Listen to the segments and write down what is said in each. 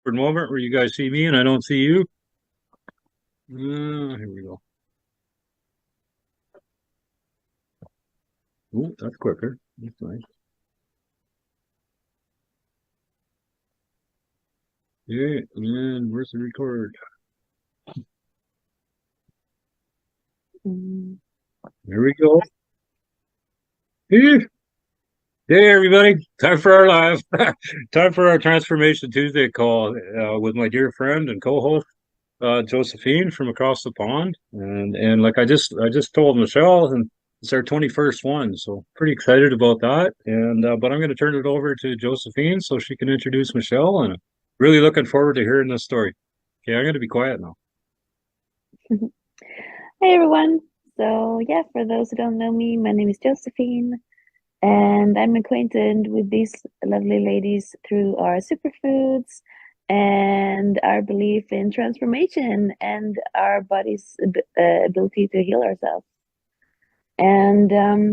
awkward moment where you guys see me and I don't see you. Here we go. Oh, that's quicker. That's nice. Yeah, and where's the record? Mm. There we go. Hey, hey, everybody. Time for our live. Time for our Transformation Tuesday call with my dear friend and co-host Josephine from across the pond. And like I just told Michelle, and it's our 21st one, so pretty excited about that. And but I'm going to turn it over to Josephine so she can introduce Michelle, and really looking forward to hearing this story. Okay, I'm going to be quiet now. Hey everyone. So yeah, for those who don't know me, my name is Josephine, and I'm acquainted with these lovely ladies through our superfoods and our belief in transformation and our body's ability to heal ourselves. And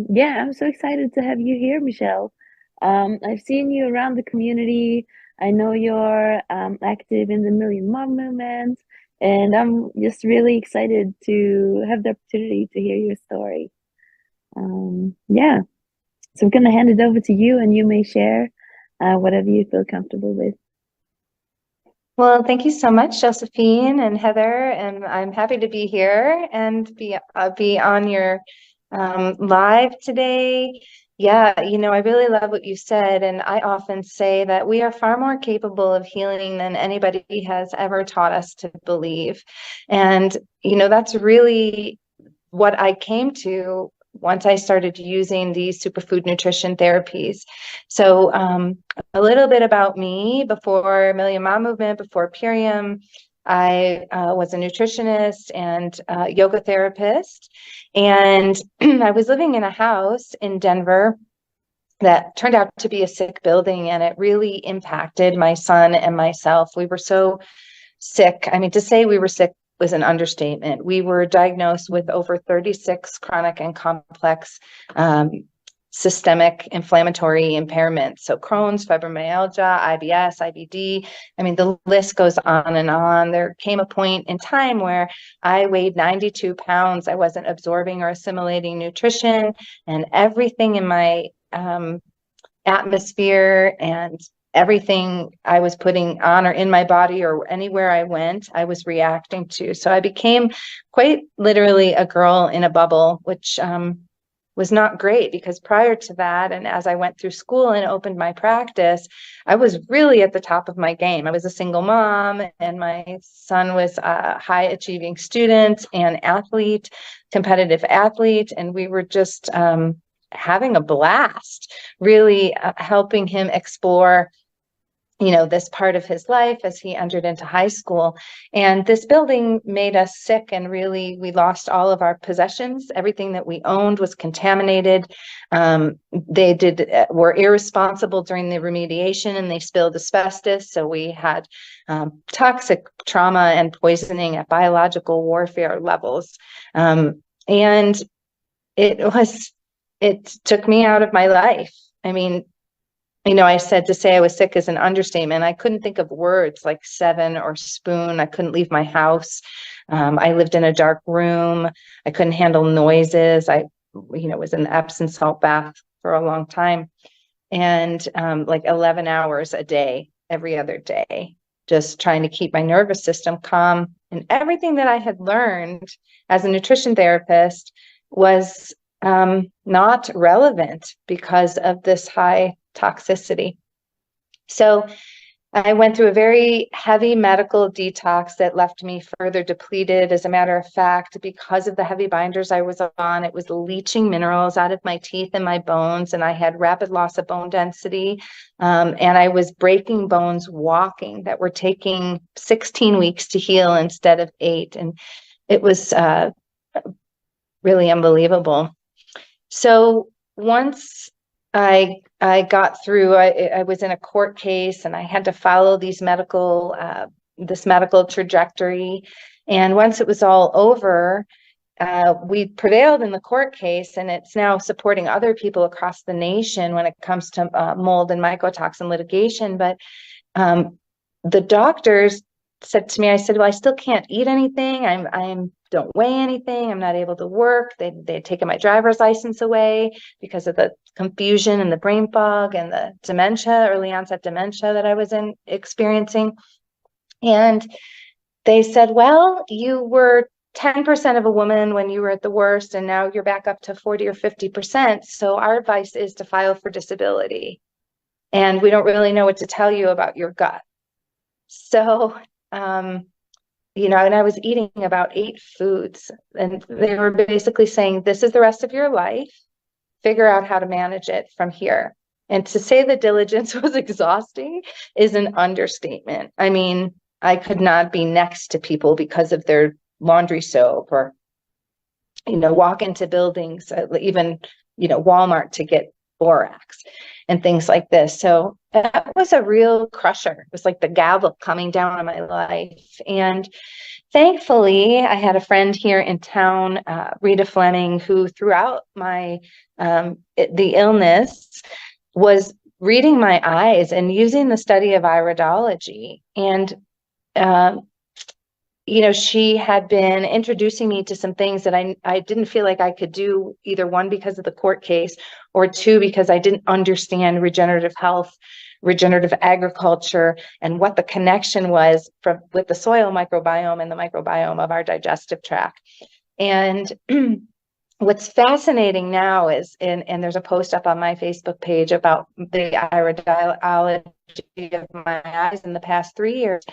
yeah, I'm so excited to have you here, Michelle. I've seen you around the community. I know you're active in the Million Mom movement, and I'm just really excited to have the opportunity to hear your story. Yeah, so I'm gonna hand it over to you, and you may share whatever you feel comfortable with. Well, thank you so much, Josephine and Heather, and I'm happy to be here and be on your live today. Yeah, I really love what you said, and I often say that we are far more capable of healing than anybody has ever taught us to believe. And, that's really what I came to once I started using these superfood nutrition therapies. So a little bit about me: before Million Mom Movement, before Purium, I was a nutritionist and yoga therapist. And I was living in a house in Denver that turned out to be a sick building, and it really impacted my son and myself. We were so sick. I mean, to say we were sick was an understatement. We were diagnosed with over 36 chronic and complex systemic inflammatory impairments. So Crohn's, fibromyalgia, IBS, IBD. I mean, the list goes on and on. There came a point in time where I weighed 92 pounds. I wasn't absorbing or assimilating nutrition, and everything in my atmosphere and everything I was putting on or in my body or anywhere I went, I was reacting to. So I became quite literally a girl in a bubble, which was not great, because prior to that, and as I went through school and opened my practice, I was really at the top of my game. I was a single mom, and my son was a high achieving student and athlete, competitive athlete, and we were just having a blast, really helping him explore this part of his life as he entered into high school. And this building made us sick, and really we lost all of our possessions. Everything that we owned was contaminated. They were irresponsible during the remediation, and they spilled asbestos. So we had toxic trauma and poisoning at biological warfare levels. And it took me out of my life. I mean, I said to say I was sick is an understatement. I couldn't think of words like seven or spoon. I couldn't leave my house. I lived in a dark room. I couldn't handle noises. I, was in the Epsom salt bath for a long time, and like 11 hours a day, every other day, just trying to keep my nervous system calm. And everything that I had learned as a nutrition therapist was not relevant because of this high toxicity. So I went through a very heavy medical detox that left me further depleted. As a matter of fact, because of the heavy binders I was on, it was leaching minerals out of my teeth and my bones, and I had rapid loss of bone density. And I was breaking bones walking that were taking 16 weeks to heal instead of 8. And it was really unbelievable. So once I got through, I was in a court case, and I had to follow this medical trajectory. And once it was all over, we prevailed in the court case, and it's now supporting other people across the nation when it comes to mold and mycotoxin litigation. But the doctors said to me, I said, well, I still can't eat anything. I'm don't weigh anything. I'm not able to work. They'd taken my driver's license away because of the confusion and the brain fog and the dementia, early onset dementia that I was experiencing. And they said, well, you were 10% of a woman when you were at the worst, and now you're back up to 40 or 50%. So our advice is to file for disability. And we don't really know what to tell you about your gut. So, you know, and I was eating about 8 foods, and they were basically saying, this is the rest of your life. Figure out how to manage it from here. And to say the diligence was exhausting is an understatement. I mean, I could not be next to people because of their laundry soap, or, you know, walk into buildings, even, you know, Walmart to get borax and things like this. So that was a real crusher. It was like the gavel coming down on my life. And thankfully, I had a friend here in town, Rita Fleming, who throughout my the illness was reading my eyes and using the study of iridology. And you know, she had been introducing me to some things that I didn't feel like I could do, either one, because of the court case, or two, because I didn't understand regenerative health, regenerative agriculture, and what the connection was with the soil microbiome and the microbiome of our digestive tract. And what's fascinating now is, and there's a post up on my Facebook page about the iridology of my eyes in the past 3 years.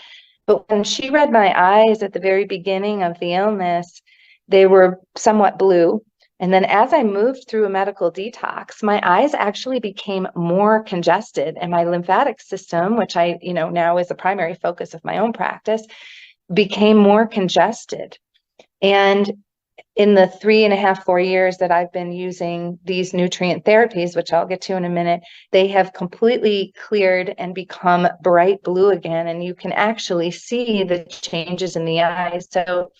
But when she read my eyes at the very beginning of the illness, they were somewhat blue. And then as I moved through a medical detox, my eyes actually became more congested, and my lymphatic system, which I, you know, now is a primary focus of my own practice, became more congested. And in the 3.5, 4 years that I've been using these nutrient therapies, which I'll get to in a minute, they have completely cleared and become bright blue again. And you can actually see the changes in the eyes. So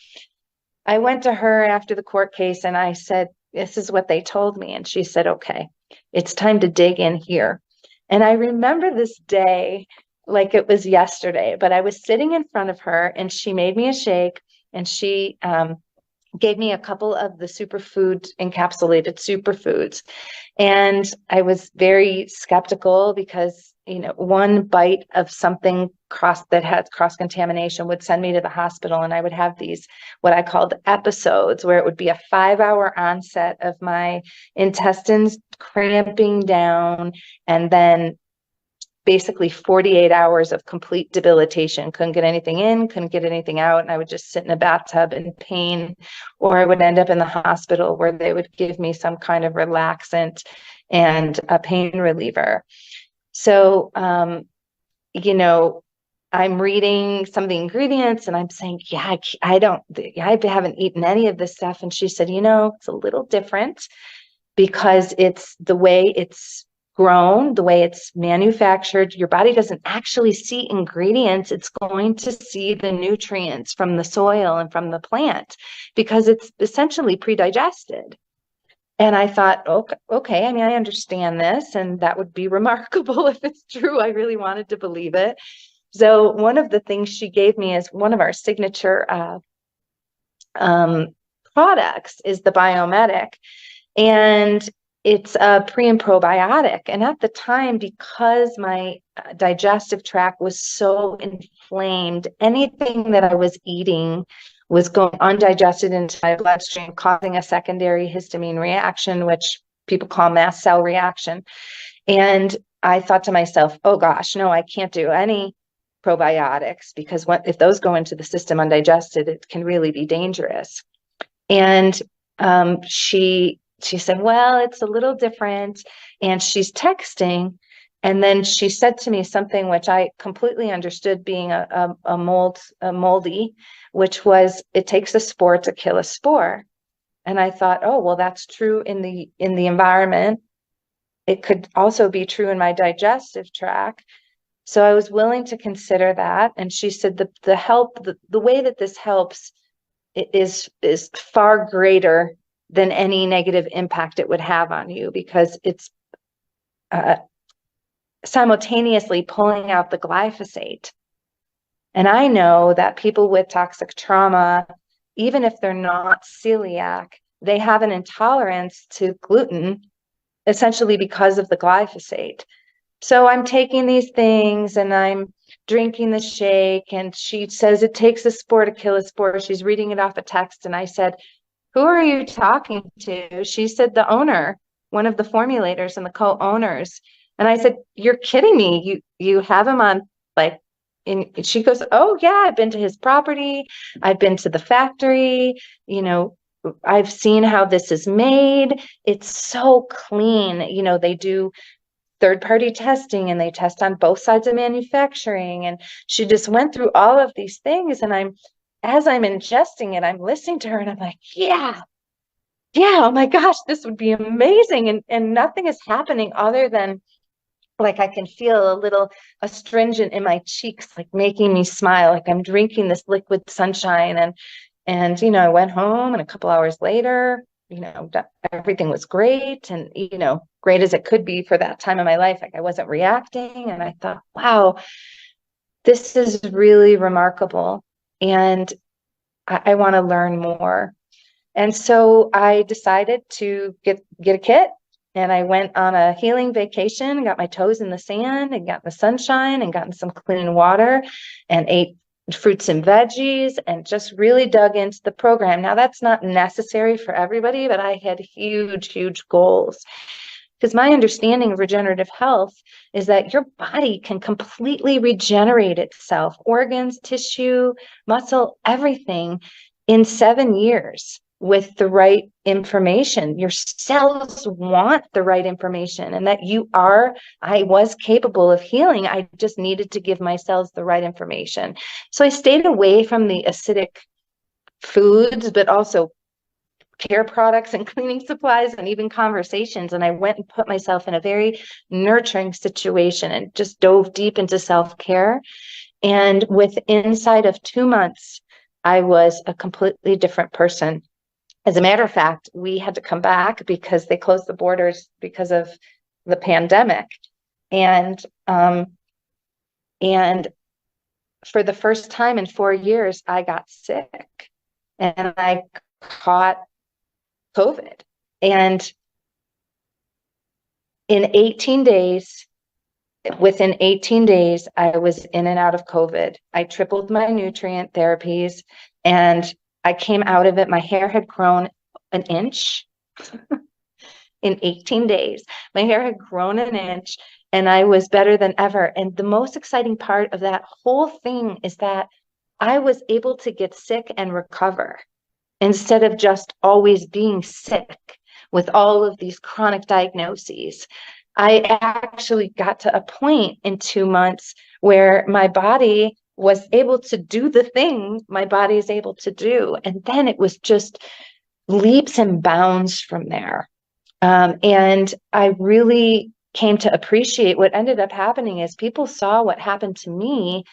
I went to her after the court case and I said, this is what they told me. And she said, okay, it's time to dig in here. And I remember this day like it was yesterday, but I was sitting in front of her and she made me a shake, and she gave me a couple of the superfood, encapsulated superfoods. And I was very skeptical because, you know, one bite of something that had cross contamination would send me to the hospital, and I would have these, what I called episodes, where it would be a 5-hour onset of my intestines cramping down, and then basically 48 hours of complete debilitation. Couldn't get anything in, couldn't get anything out. And I would just sit in a bathtub in pain, or I would end up in the hospital where they would give me some kind of relaxant and a pain reliever. So, you know, I'm reading some of the ingredients and I'm saying, yeah, I haven't eaten any of this stuff. And she said, you know, it's a little different because it's the way it's grown, the way it's manufactured. Your body doesn't actually see ingredients. It's going to see the nutrients from the soil and from the plant because it's essentially pre-digested. And I thought, okay, I mean, I understand this, and that would be remarkable if it's true. I really wanted to believe it. So one of the things she gave me as one of our signature products is the Biomedic. And it's a pre and probiotic. And at the time, because my digestive tract was so inflamed, anything that I was eating was going undigested into my bloodstream, causing a secondary histamine reaction, which people call mast cell reaction. And I thought to myself, oh gosh, no, I can't do any probiotics, because if those go into the system undigested, it can really be dangerous. And she said, well, it's a little different. And she's texting. And then she said to me something which I completely understood, being a moldy, which was, it takes a spore to kill a spore. And I thought, oh, well, that's true in the environment. It could also be true in my digestive tract. So I was willing to consider that. And she said the way that this helps is far greater than any negative impact it would have on you, because it's simultaneously pulling out the glyphosate. And I know that people with toxic trauma, even if they're not celiac, they have an intolerance to gluten, essentially because of the glyphosate. So I'm taking these things and I'm drinking the shake, and she says it takes a spore to kill a spore. She's reading it off a text. And I said, who are you talking to? She said, the owner, one of the formulators and the co-owners. And I said, you're kidding me. You have him on, like, and she goes, oh yeah, I've been to his property. I've been to the factory. I've seen how this is made. It's so clean. They do third-party testing and they test on both sides of manufacturing. And she just went through all of these things. And as I'm ingesting it, I'm listening to her and I'm like, yeah, oh my gosh, this would be amazing. And nothing is happening other than, like, I can feel a little astringent in my cheeks, like making me smile, like I'm drinking this liquid sunshine. And I went home, and a couple hours later, everything was great, and great as it could be for that time of my life. Like, I wasn't reacting, and I thought, wow, this is really remarkable, and I want to learn more. And so I decided to get a kit, and I went on a healing vacation, got my toes in the sand and got in the sunshine and gotten some clean water and ate fruits and veggies and just really dug into the program. Now, that's not necessary for everybody, but I had huge goals, because my understanding of regenerative health is that your body can completely regenerate itself, organs, tissue, muscle, everything, in 7 years with the right information. Your cells want the right information, and that I was capable of healing. I just needed to give my cells the right information. So I stayed away from the acidic foods, but also care products and cleaning supplies and even conversations. And I went and put myself in a very nurturing situation and just dove deep into self-care. And inside of 2 months, I was a completely different person. As a matter of fact, we had to come back because they closed the borders because of the pandemic. And for the first time in 4 years, I got sick and I caught COVID. And within 18 days, I was in and out of COVID. I tripled my nutrient therapies, and I came out of it. My hair had grown an inch in 18 days. My hair had grown an inch, and I was better than ever. And the most exciting part of that whole thing is that I was able to get sick and recover instead of just always being sick with all of these chronic diagnoses. I actually got to a point in 2 months where my body was able to do the thing my body is able to do. And then it was just leaps and bounds from there. And I really came to appreciate what ended up happening is people saw what happened to me,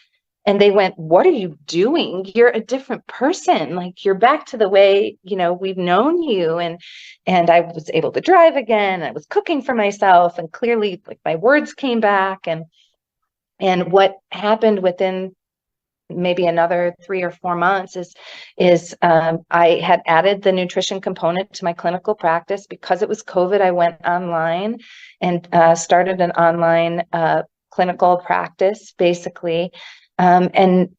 and they went, what are you doing? You're a different person. Like, you're back to the way, we've known you. And I was able to drive again. I was cooking for myself, and clearly, like, my words came back. And what happened within maybe another 3 or 4 months is I had added the nutrition component to my clinical practice. Because it was COVID, I went online and started an online clinical practice, basically. And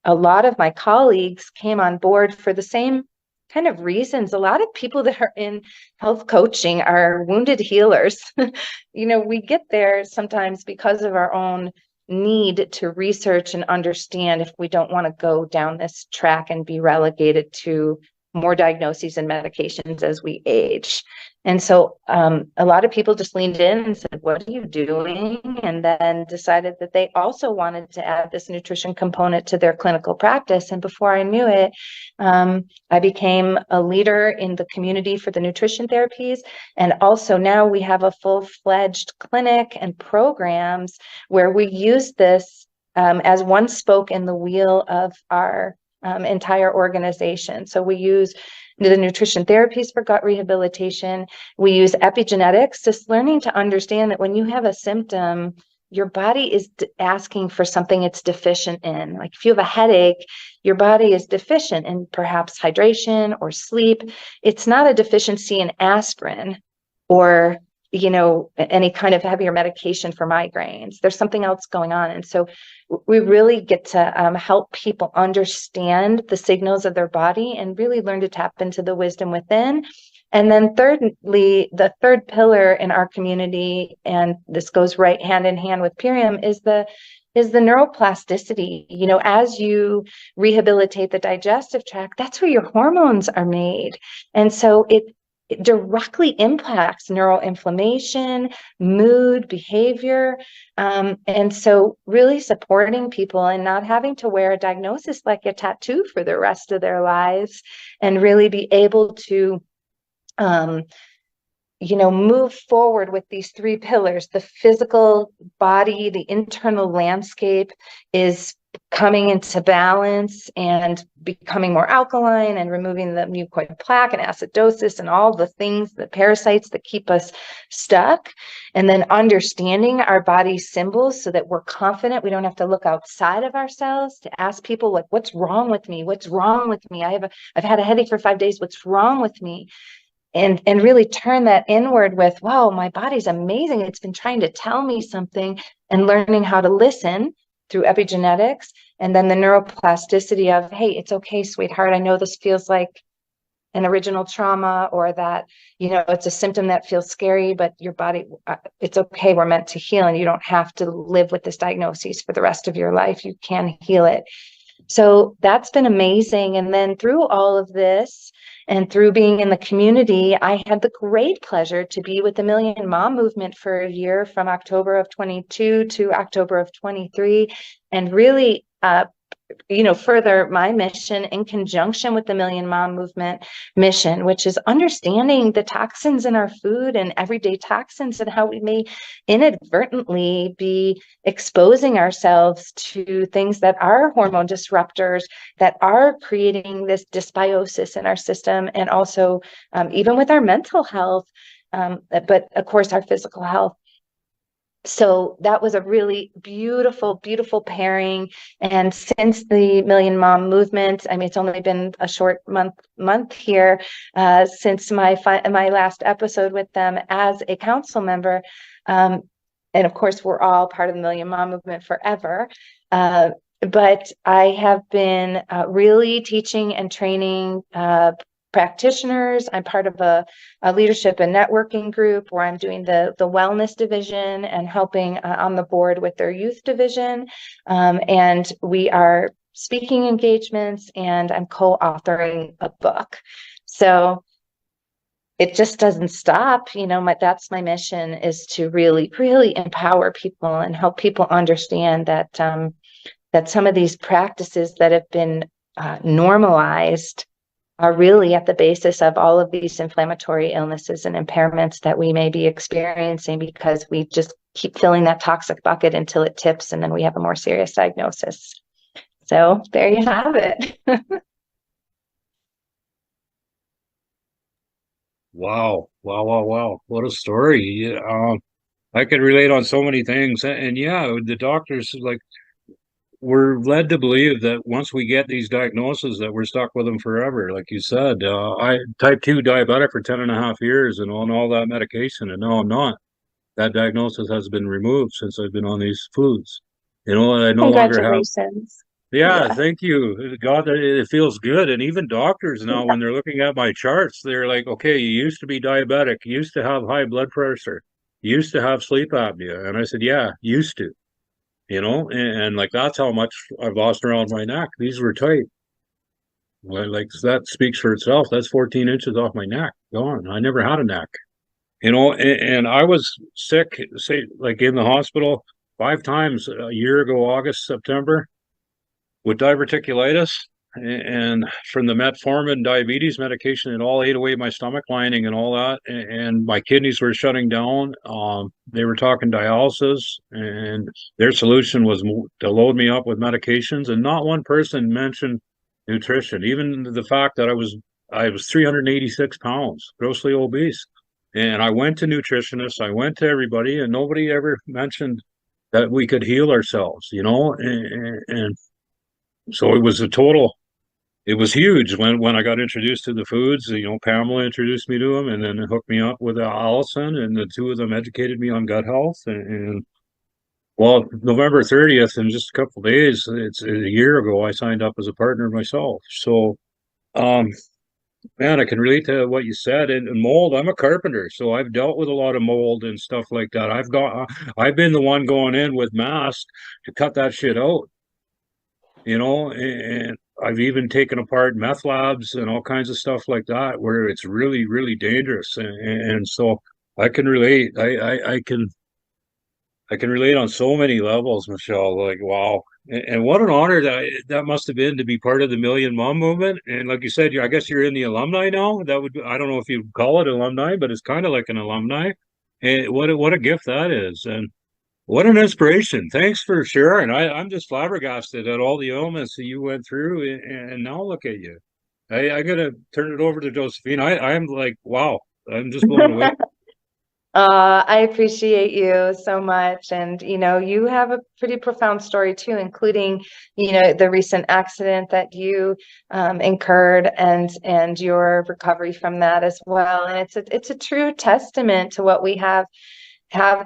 a lot of my colleagues came on board for the same kind of reasons. A lot of people that are in health coaching are wounded healers. We get there sometimes because of our own need to research and understand if we don't want to go down this track and be relegated to more diagnoses and medications as we age. And so a lot of people just leaned in and said, what are you doing? And then decided that they also wanted to add this nutrition component to their clinical practice. And before I knew it, I became a leader in the community for the nutrition therapies. And also now we have a full-fledged clinic and programs where we use this as one spoke in the wheel of our entire organization. So we use the nutrition therapies for gut rehabilitation. We use epigenetics, just learning to understand that when you have a symptom, your body is asking for something it's deficient in. Like if you have a headache, your body is deficient in perhaps hydration or sleep. It's not a deficiency in aspirin or any kind of heavier medication for migraines. There's something else going on. And so we really get to help people understand the signals of their body and really learn to tap into the wisdom within. And then thirdly, the third pillar in our community, and this goes right hand in hand with Purium, is the neuroplasticity. As you rehabilitate the digestive tract, that's where your hormones are made. And so it directly impacts neuroinflammation, mood, behavior. And so really supporting people and not having to wear a diagnosis like a tattoo for the rest of their lives, and really be able to move forward with these three pillars. The physical body, the internal landscape is coming into balance and becoming more alkaline, and removing the mucoid plaque and acidosis and all the things, the parasites that keep us stuck. And then understanding our body's symbols so that we're confident. We don't have to look outside of ourselves to ask people, like, what's wrong with me? What's wrong with me? I've had a headache for 5 days. What's wrong with me? And really turn that inward with, wow, my body's amazing. It's been trying to tell me something, and learning how to listen through epigenetics. And then the neuroplasticity of, hey, it's okay, sweetheart. I know this feels like an original trauma, or that, it's a symptom that feels scary, but your body, it's okay. We're meant to heal, and you don't have to live with this diagnosis for the rest of your life. You can heal it. So that's been amazing. And then through all of this, and through being in the community, I had the great pleasure to be with the Million Mom Movement for a year, from October of 22 to October of 23, and really further my mission in conjunction with the Million Mom Movement mission, which is understanding the toxins in our food and everyday toxins, and how we may inadvertently be exposing ourselves to things that are hormone disruptors, that are creating this dysbiosis in our system, and also even with our mental health, but of course our physical health. So that was a really beautiful, beautiful pairing. And since the Million Mom Movement, I mean, it's only been a short month here since my last episode with them as a council member. And of course, we're all part of the Million Mom Movement forever. But I have been really teaching and training practitioners. I'm part of a leadership and networking group where I'm doing the wellness division and helping on the board with their youth division. And we are speaking engagements, and I'm co-authoring a book. So it just doesn't stop. That's my mission, is to really, really empower people and help people understand that that some of these practices that have been normalized are really at the basis of all of these inflammatory illnesses and impairments that we may be experiencing, because we just keep filling that toxic bucket until it tips, and then we have a more serious diagnosis. So there you have it. Wow. What a story. I could relate on so many things. And yeah, the doctors, like, we're led to believe that once we get these diagnoses that we're stuck with them forever. Like you said, I type 2 diabetic for 10.5 years and on all that medication, and no, I'm not. That diagnosis has been removed since I've been on these foods. I no longer have. Congratulations. Yeah, Yeah. thank you. God, it feels good. And even doctors now, when they're looking at my charts, they're like, okay, you used to be diabetic, you used to have high blood pressure, you used to have sleep apnea. And I said, yeah, used to, and like, that's how much I've lost around my neck. These were tight. Well, like, that speaks for itself. That's 14 inches off my neck. Gone. I never had a neck, and I was sick, say, like in the hospital 5 times a year ago, August, September, with diverticulitis, and from the metformin diabetes medication, it all ate away my stomach lining and all that, and my kidneys were shutting down. They were talking dialysis, and their solution was to load me up with medications, and not one person mentioned nutrition. Even the fact that I was 386 pounds, grossly obese, and I went to nutritionists, I went to everybody, and nobody ever mentioned that we could heal ourselves, and so it was huge when I got introduced to the foods. Pamela introduced me to them, and then hooked me up with Allison, and the two of them educated me on gut health. And well, November 30th, in just a couple of days, it's a year ago, I signed up as a partner myself. So, um, man, I can relate to what you said. And mold, I'm a carpenter, so I've dealt with a lot of mold and stuff like that. I've been the one going in with masks to cut that shit out, and I've even taken apart meth labs and all kinds of stuff like that where it's really, really dangerous. And so I can relate. I can relate on so many levels, Michelle. Like, wow. And what an honor that must have been to be part of the Million Mom movement. And like you said, I guess you're in the alumni now. I don't know if you call it alumni, but it's kind of like an alumni. And what a gift that is. And what an inspiration. Thanks for sharing. I'm just flabbergasted at all the ailments that you went through. And now look at you. I gotta turn it over to Josephine. I'm like, wow, I'm just blown away. I appreciate you so much. And, you have a pretty profound story too, including, the recent accident that you incurred and your recovery from that as well. And it's a true testament to what we have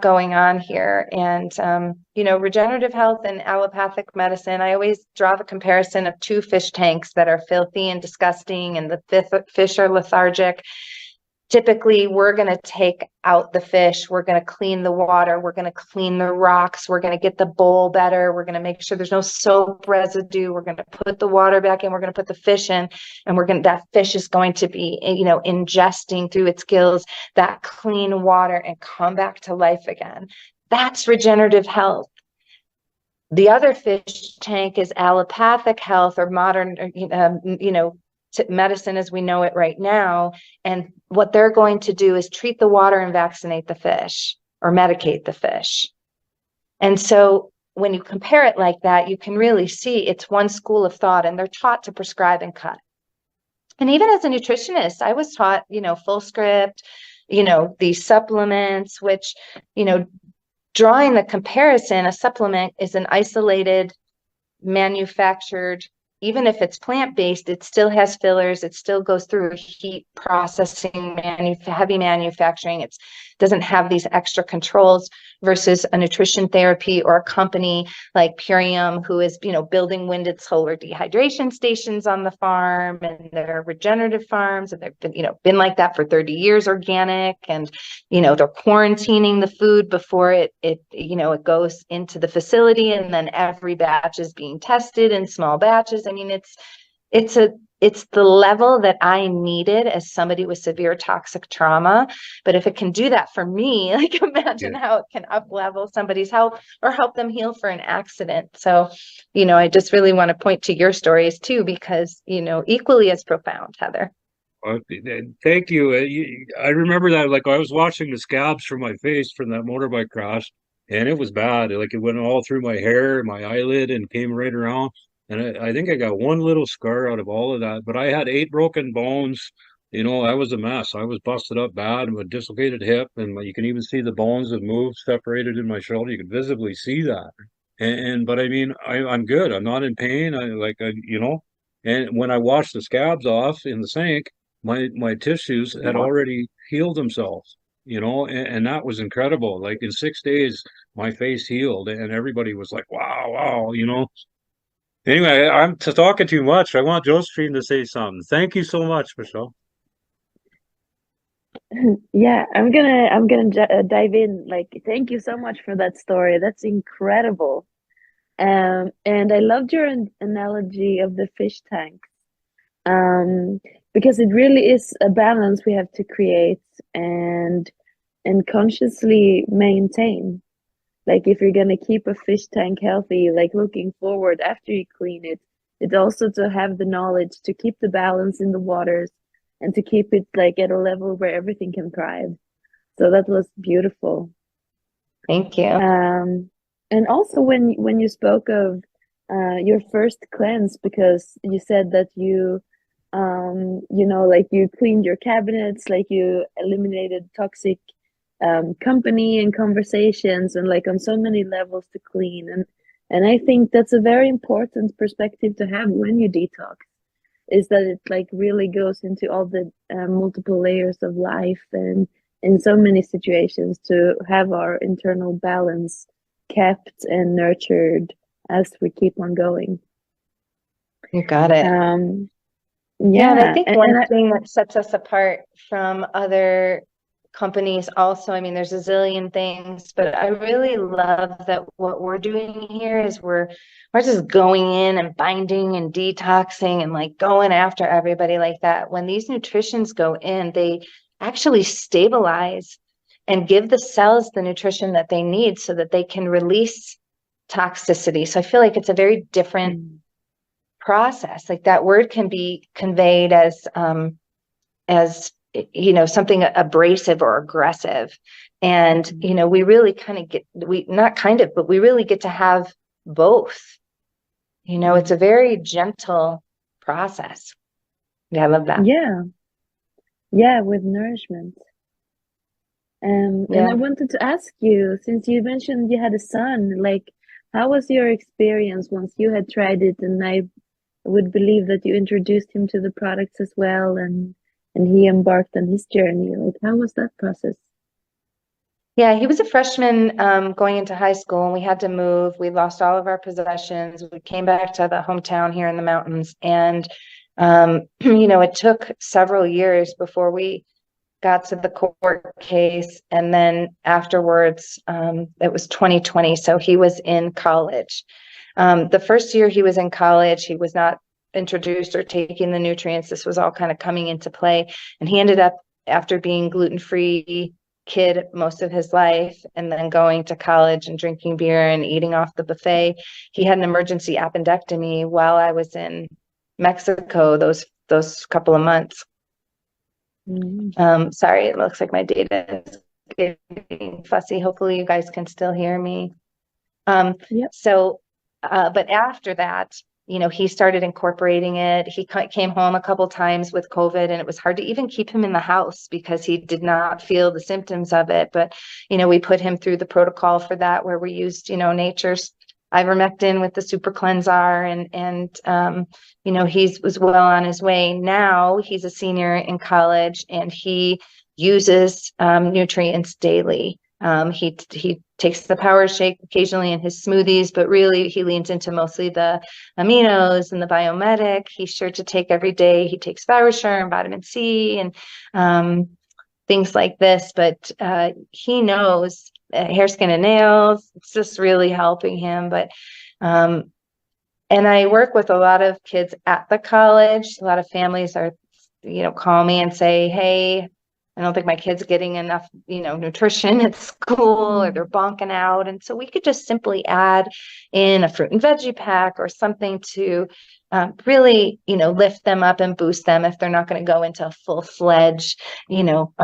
going on here. And, regenerative health and allopathic medicine, I always draw the comparison of two fish tanks that are filthy and disgusting, and the fish are lethargic. Typically, we're going to take out the fish, we're going to clean the water, we're going to clean the rocks, we're going to get the bowl better, we're going to make sure there's no soap residue, we're going to put the water back in, we're going to put the fish in, and that fish is going to be, ingesting through its gills that clean water and come back to life again. That's regenerative health. The other fish tank is allopathic health, or modern, medicine as we know it right now. And what they're going to do is treat the water and vaccinate the fish, or medicate the fish. And so when you compare it like that, you can really see it's one school of thought, and they're taught to prescribe and cut. And even as a nutritionist, I was taught, full script, these supplements, which, drawing the comparison, a supplement is an isolated, manufactured, even if it's plant-based, it still has fillers. It still goes through heat processing, heavy manufacturing. It doesn't have these extra controls, versus a nutrition therapy or a company like Purium, who is, building wind and solar dehydration stations on the farm, and they're regenerative farms, and they've been like that for 30 years, organic, and, they're quarantining the food before it goes into the facility, and then every batch is being tested in small batches. I mean, it's the level that I needed as somebody with severe toxic trauma. But if it can do that for me, like, imagine how it can up level somebody's health or help them heal for an accident. So, I just really want to point to your stories too, because, equally as profound, Heather. Thank you. I remember that, like, I was watching the scabs from my face from that motorbike crash, and it was bad. Like, it went all through my hair, my eyelid, and came right around. And I think I got one little scar out of all of that, but I had 8 broken bones. I was a mess. I was busted up bad with a dislocated hip, and you can even see the bones have moved, separated in my shoulder. You can visibly see that. But I mean, I'm good. I'm not in pain. And when I washed the scabs off in the sink, my tissues had already healed themselves. And that was incredible. Like, in 6 days, my face healed, and everybody was like, "Wow, wow." Anyway, I'm talking too much. I want Josephine to say something. Thank you so much, Michelle. Yeah, I'm gonna dive in. Like, thank you so much for that story. That's incredible. And I loved your analogy of the fish tank. Because it really is a balance we have to create and consciously maintain. Like, if you're gonna keep a fish tank healthy, like, looking forward after you clean it, it's also to have the knowledge to keep the balance in the waters and to keep it, like, at a level where everything can thrive. So that was beautiful. Thank you. And also when you spoke of your first cleanse, because you said that like, you cleaned your cabinets, like, you eliminated toxic company and conversations, and like on so many levels to clean. And I think that's a very important perspective to have when you detox, is that it like really goes into all the multiple layers of life, and in so many situations to have our internal balance kept and nurtured as we keep on going. You got it. Yeah, and I Yeah, think one thing that sets us apart from other companies also, I mean, there's a zillion things, but I really love that what we're doing here is we're just going in and binding and detoxing and like going after everybody like that. When these nutritions go in, they actually stabilize and give the cells the nutrition that they need so that they can release toxicity. So I feel like it's a very different process. Like that word can be conveyed as you know, something abrasive or aggressive. And you know, we really kind of get, we not kind of, but we really get to have both. You know, it's a very gentle process. Yeah, I love that. Yeah, with nourishment. And I wanted to ask you, since you mentioned you had a son, like how was your experience once you had tried it? And I would believe that you introduced him to the products as well, and he embarked on his journey. Like, how was that process? Yeah, he was a freshman going into high school, and we had to move. We lost all of our possessions. We came back to the hometown here in the mountains, and you know, it took several years before we got to the court case, and then afterwards, it was 2020, so he was in college. The first year he was in college, he was not introduced or taking the nutrients. This was all kind of coming into play, and he ended up, after being gluten-free kid most of his life and then going to college and drinking beer and eating off the buffet, he had an emergency appendectomy while I was in Mexico those couple of months. Sorry, it looks like my data is getting fussy. Hopefully you guys can still hear me. So but after that, you know, he started incorporating it. He came home a couple times with COVID, and it was hard to even keep him in the house because he did not feel the symptoms of it. But, you know, we put him through the protocol for that, where we used, you know, nature's ivermectin with the super cleanser, and you know, he was well on his way. Now he's a senior in college, and he uses nutrients daily. He takes the power shake occasionally in his smoothies, but really he leans into mostly the aminos and the biomedic. He's sure to take every day. He takes Fibersure and vitamin C and things like this, but he knows hair, skin, and nails. It's just really helping him. But and I work with a lot of kids at the college. A lot of families are, you know, call me and say, hey, I don't think my kid's getting enough, you know, nutrition at school, or they're bonking out. And so we could just simply add in a fruit and veggie pack or something to really, you know, lift them up and boost them if they're not going to go into a full-fledged, you know,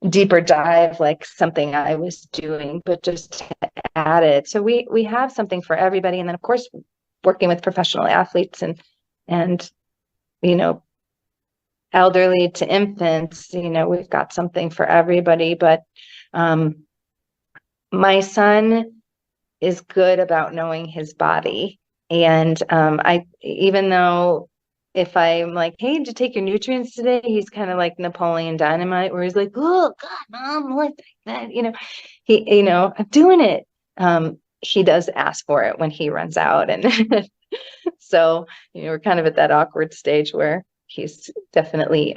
deeper dive like something I was doing, but just to add it. So we have something for everybody. And then of course, working with professional athletes and you know, elderly to infants, you know, we've got something for everybody. But my son is good about knowing his body. And I, even though if I'm like, hey, did you take your nutrients today? He's kind of like Napoleon Dynamite, where he's like, oh God, Mom, what that? You know, you know, I'm doing it. He does ask for it when he runs out. And so, you know, we're kind of at that awkward stage where he's definitely,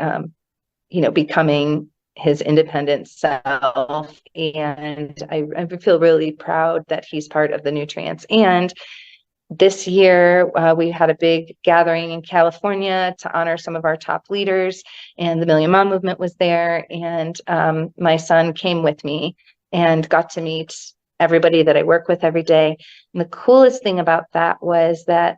you know, becoming his independent self. And I feel really proud that he's part of the nutrients. And this year, we had a big gathering in California to honor some of our top leaders, and the Million Mom movement was there. And my son came with me and got to meet everybody that I work with every day. And the coolest thing about that was that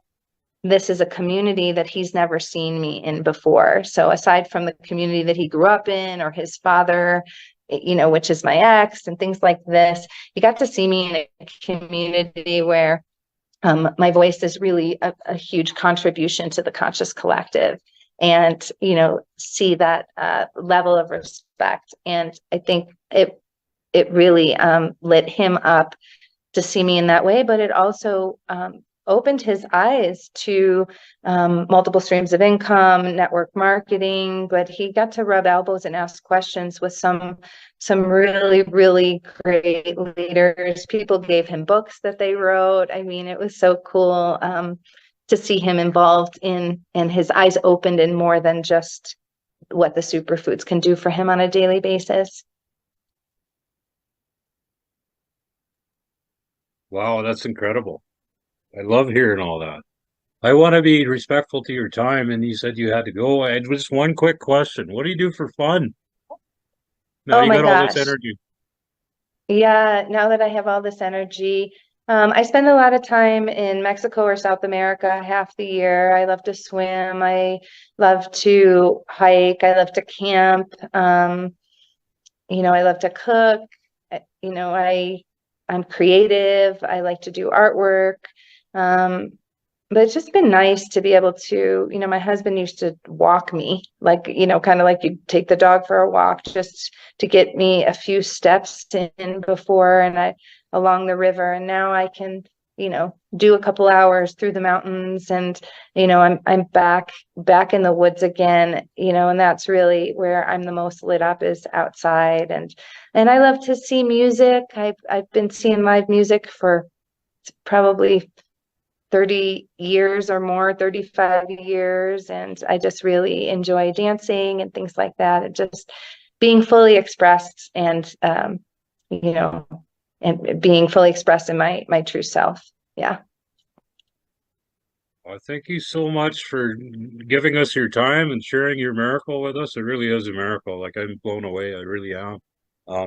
this is a community that he's never seen me in before. So aside from the community that he grew up in, or his father, you know, which is my ex and things like this, he got to see me in a community where my voice is really a huge contribution to the conscious collective, and, you know, see that level of respect. And I think it really lit him up to see me in that way, but it also opened his eyes to multiple streams of income, network marketing, but he got to rub elbows and ask questions with some really, really great leaders. People gave him books that they wrote. I mean, it was so cool to see him involved in, and his eyes opened in more than just what the superfoods can do for him on a daily basis. Wow, that's incredible. I love hearing all that. I want to be respectful to your time, and you said you had to go. And just one quick question. What do you do for fun? Now Oh you my got all this gosh. energy. Yeah, now that I have all this energy, I spend a lot of time in Mexico or South America half the year. I love to swim. I love to hike. I love to camp. I love to cook. I'm creative. I like to do artwork. Um, but it's just been nice to be able to, my husband used to walk me, like, kind of like you take the dog for a walk just to get me a few steps in before along the river. And now I can, do a couple hours through the mountains, and, I'm back in the woods again, and that's really where I'm the most lit up, is outside. And I love to see music. I've been seeing live music for probably 30 years or more, 35 years. And I just really enjoy dancing and things like that. And just being fully expressed and being fully expressed in my true self. Yeah. Well, thank you so much for giving us your time and sharing your miracle with us. It really is a miracle. Like, I'm blown away. I really am.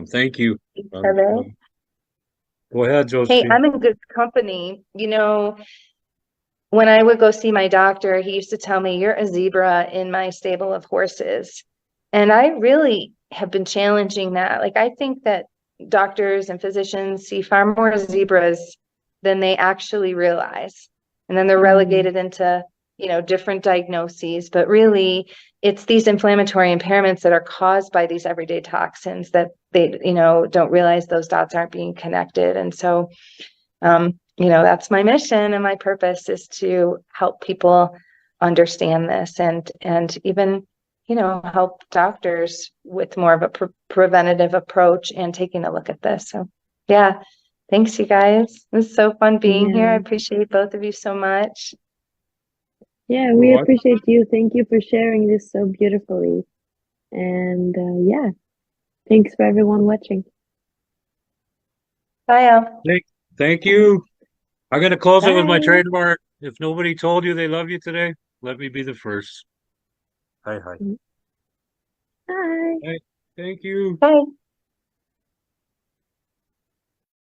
Thank you. Hello. Go ahead, Hey, Josephine. I'm in good company. When I would go see my doctor, he used to tell me, "You're a zebra in my stable of horses." And I really have been challenging that. Like, I think that doctors and physicians see far more zebras than they actually realize. And then they're relegated into, different diagnoses. But really, it's these inflammatory impairments that are caused by these everyday toxins that they, don't realize those dots aren't being connected. And so, that's my mission, and my purpose is to help people understand this, and even, help doctors with more of a preventative approach and taking a look at this. So yeah, thanks you guys. It was so fun being here. I Yeah. appreciate both of you so much. Yeah, we Well, appreciate you. Thank you for sharing this so beautifully. And yeah, thanks for everyone watching. Bye, Al. thank you. I'm going to close it with my Bye. trademark. If nobody told you they love you today, let me be the first. Hi, hi. Bye. Hey, thank you. Bye.